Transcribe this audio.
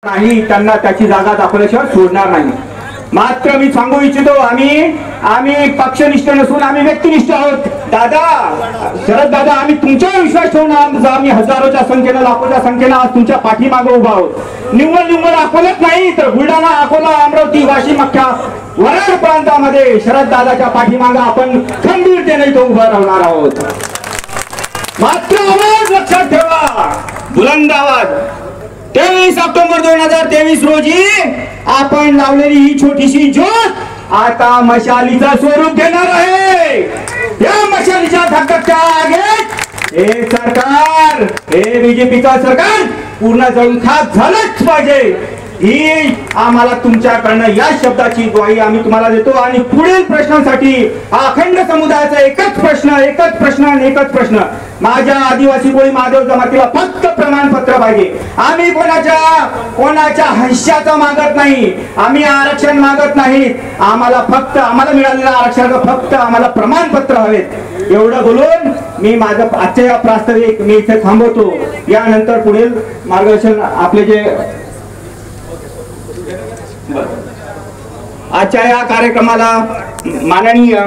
नाही, त्यांना त्याची जागा दाखवल्याशिवाय सोडणार नाही। मात्र मी सांगू इच्छितो, आम्ही पक्षनिष्ठ नसून आम्ही व्यक्तिनिष्ठ आहोत। दादा, शरद दादा, आम्ही तुमच्यावर विश्वास ठेवून आम्ही हजारोच्या संख्येनं, लाखोच्या संख्येनं आज तुमच्या पाठीमागे उभा आहोत। निव्वळ अकोल्यात नाही तर बुलढाणा, अकोला, अमरावती, वाशिम, अख्ख्या वराड प्रांतामध्ये शरद दादाच्या पाठीमागे आपण खंबीरतेने इथं उभं राहणार आहोत। मात्र आवाज लक्षात ठेवा, बुलंद आवाज। 23 ऑक्टोबर 2023 रोजी आपण लावलेली ही छोटीशी ज्योत आता मशालीचं स्वरूप घेणार आहे। या मशालीच्या धगधगच्या आगीत हे सरकार, हे बीजेपीचं सरकार पूर्ण जळून खाक झालंच पाहिजे। ही आम्हाला तुमच्याकडनं या शब्दाची ग्वाही आम्ही तुम्हाला देतो। आणि पुढील प्रश्नांसाठी अखंड समुदायाचा एकच प्रश्न, माझ्या आदिवासी कोळी महादेव जमातीला फक्त प्रमाणपत्र पाहिजे। आम्ही कोणाच्या हंशाचा मागत नाही, आम्ही आरक्षण मागत नाही। आम्हाला मिळालेलं आरक्षणाचं फक्त आम्हाला प्रमाणपत्र हवेत। एवढं बोलून मी माझं आजच्या प्रास्ताविक मी इथे थांबवतो। यानंतर पुढील मार्गदर्शन आपले जे आजच्या या कार्यक्रमाला माननीय